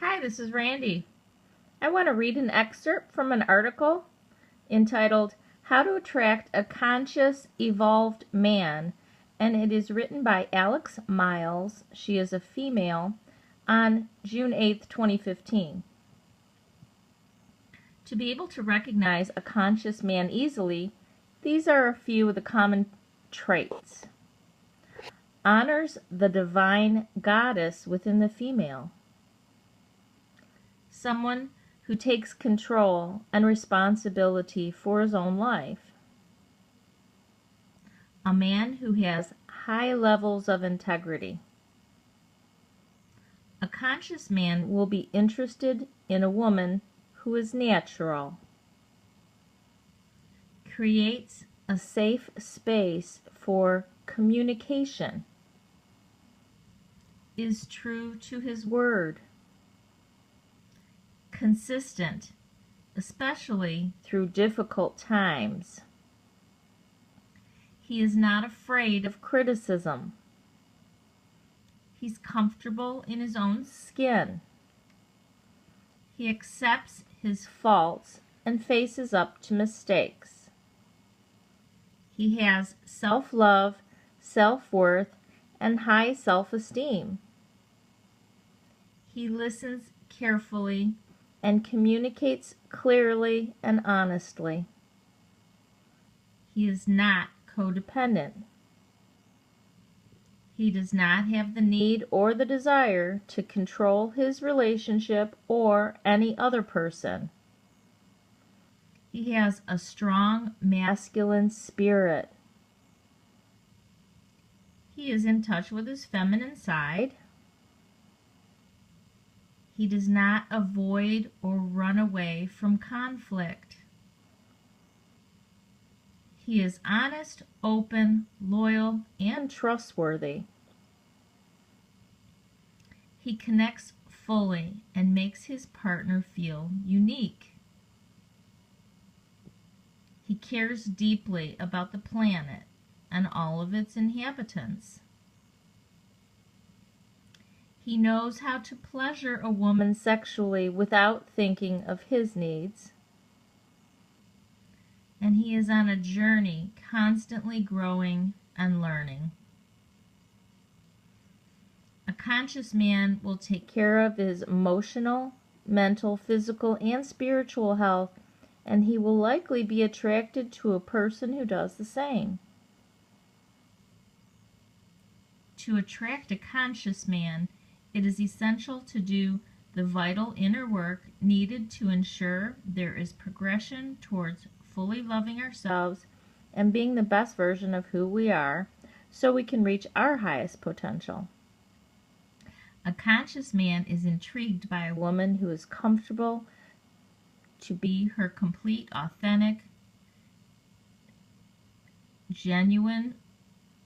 Hi, this is Randy. I want to read an excerpt from an article entitled How to Attract a Conscious, Evolved Man, and it is written by Alex Miles. She is a female, on June 8th, 2015. To be able to recognize a conscious man easily, these are a few of the common traits. Honors the divine goddess within the female. Someone who takes control and responsibility for his own life. A man who has high levels of integrity. A conscious man will be interested in a woman who is natural. Creates a safe space for communication. Is true to his word. Consistent, especially through difficult times. He is not afraid of criticism. He's comfortable in his own skin. He accepts his faults and faces up to mistakes. He has self-love, self-worth, and high self-esteem. He listens carefully and communicates clearly and honestly. He is not codependent. He does not have the need or the desire to control his relationship or any other person. He has a strong masculine spirit. He is in touch with his feminine side. He does not avoid or run away from conflict. He is honest, open, loyal, and trustworthy. He connects fully and makes his partner feel unique. He cares deeply about the planet and all of its inhabitants. He knows how to pleasure a woman sexually without thinking of his needs. And he is on a journey, constantly growing and learning. A conscious man will take care of his emotional, mental, physical, and spiritual health, and he will likely be attracted to a person who does the same. To attract a conscious man, it is essential to do the vital inner work needed to ensure there is progression towards fully loving ourselves and being the best version of who we are, so we can reach our highest potential. A conscious man is intrigued by a woman who is comfortable to be her complete, authentic, genuine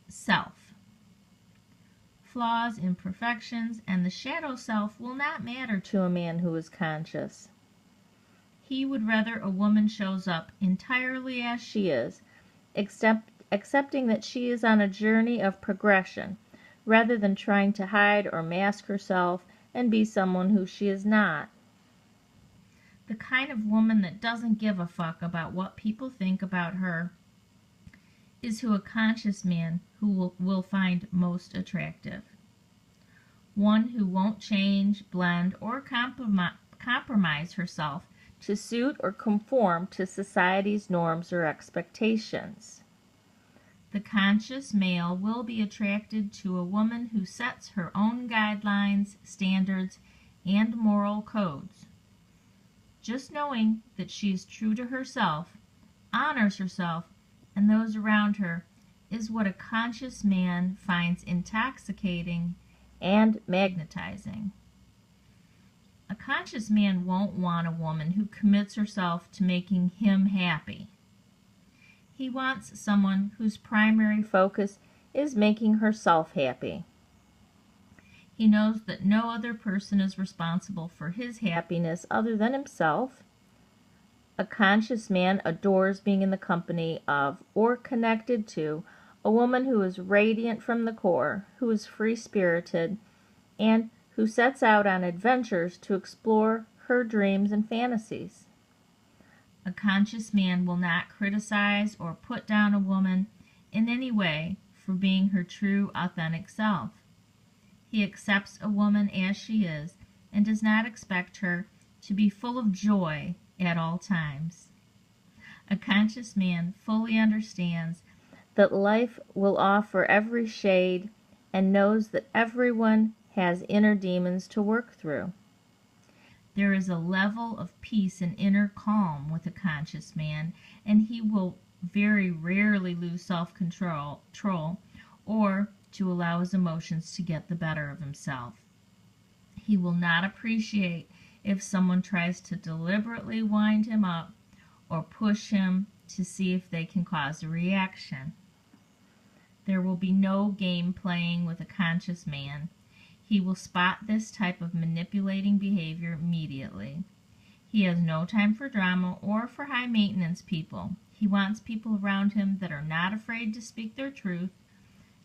self. Flaws, imperfections, and the shadow self will not matter to a man who is conscious. He would rather a woman shows up entirely as she is, accepting that she is on a journey of progression, rather than trying to hide or mask herself and be someone who she is not. The kind of woman that doesn't give a fuck about what people think about her is who a conscious man who will find most attractive. One who won't change, blend, or compromise herself to suit or conform to society's norms or expectations. The conscious male will be attracted to a woman who sets her own guidelines, standards, and moral codes. Just knowing that she is true to herself, honors herself, and those around her is what a conscious man finds intoxicating and magnetizing. A conscious man won't want a woman who commits herself to making him happy. He wants someone whose primary focus is making herself happy. He knows that no other person is responsible for his happiness other than himself. A conscious man adores being in the company of or connected to a woman who is radiant from the core, who is free-spirited, and who sets out on adventures to explore her dreams and fantasies. A conscious man will not criticize or put down a woman in any way for being her true, authentic self. He accepts a woman as she is and does not expect her to be full of joy at all times. A conscious man fully understands that life will offer every shade and knows that everyone has inner demons to work through. There is a level of peace and inner calm with a conscious man, and he will very rarely lose self-control or to allow his emotions to get the better of himself. He will not appreciate if someone tries to deliberately wind him up or push him to see if they can cause a reaction. There will be no game playing with a conscious man. He will spot this type of manipulating behavior immediately. He has no time for drama or for high maintenance people. He wants people around him that are not afraid to speak their truth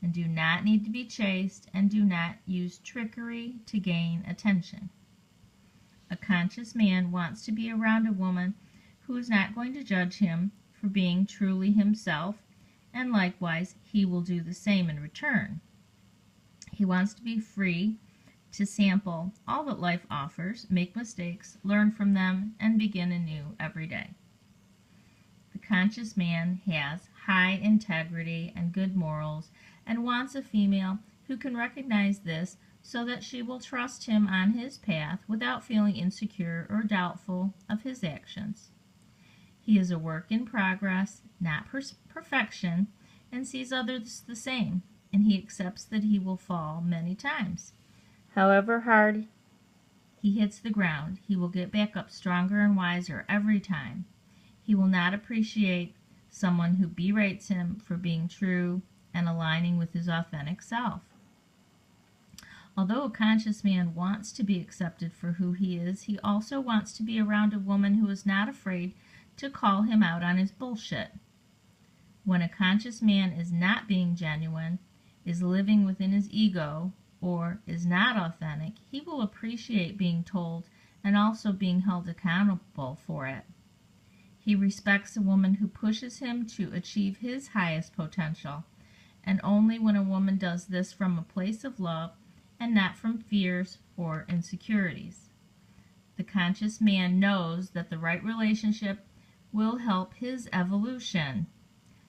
and do not need to be chased and do not use trickery to gain attention. A conscious man wants to be around a woman who is not going to judge him for being truly himself, and likewise he will do the same in return. He wants to be free to sample all that life offers, make mistakes, learn from them, and begin anew every day. The conscious man has high integrity and good morals and wants a female who can recognize this so that she will trust him on his path without feeling insecure or doubtful of his actions. He is a work in progress, not perfection, and sees others the same, and he accepts that he will fall many times. However hard he hits the ground, he will get back up stronger and wiser every time. He will not appreciate someone who berates him for being true and aligning with his authentic self. Although a conscious man wants to be accepted for who he is, he also wants to be around a woman who is not afraid to call him out on his bullshit. When a conscious man is not being genuine, is living within his ego, or is not authentic, he will appreciate being told and also being held accountable for it. He respects a woman who pushes him to achieve his highest potential, and only when a woman does this from a place of love and not from fears or insecurities. The conscious man knows that the right relationship will help his evolution,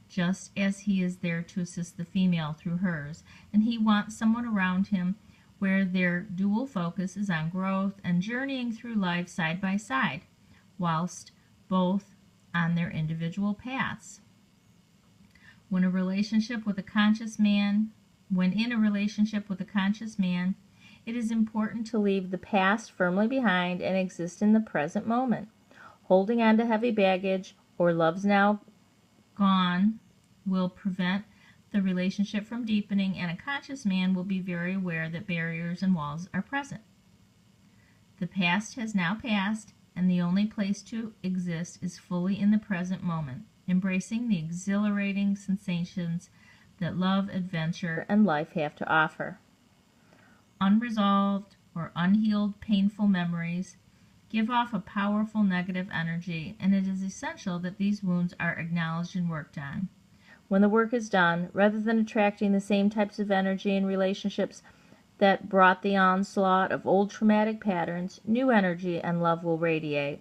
just as he is there to assist the female through hers, and he wants someone around him where their dual focus is on growth and journeying through life side by side, whilst both on their individual paths. When in a relationship with a conscious man, it is important to leave the past firmly behind and exist in the present moment. Holding on to heavy baggage or love's now gone will prevent the relationship from deepening, and a conscious man will be very aware that barriers and walls are present. The past has now passed, and the only place to exist is fully in the present moment, embracing the exhilarating sensations that love, adventure, and life have to offer. Unresolved or unhealed painful memories give off a powerful negative energy, and it is essential that these wounds are acknowledged and worked on. When the work is done, rather than attracting the same types of energy in relationships that brought the onslaught of old traumatic patterns, new energy and love will radiate,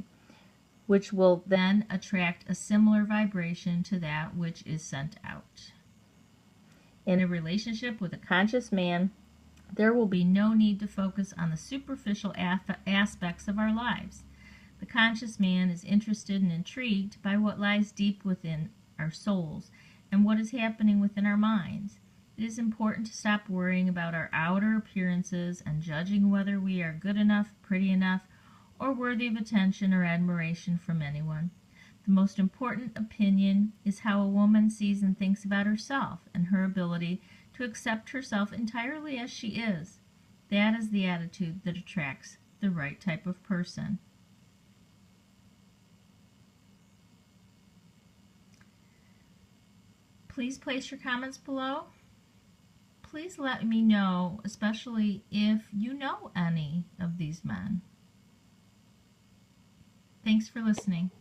which will then attract a similar vibration to that which is sent out. In a relationship with a conscious man, there will be no need to focus on the superficial aspects of our lives. The conscious man is interested and intrigued by what lies deep within our souls and what is happening within our minds. It is important to stop worrying about our outer appearances and judging whether we are good enough, pretty enough, or worthy of attention or admiration from anyone. The most important opinion is how a woman sees and thinks about herself and her ability to accept herself entirely as she is. That is the attitude that attracts the right type of person. Please place your comments below. please let me know, especially if you know any of these men. Thanks for listening.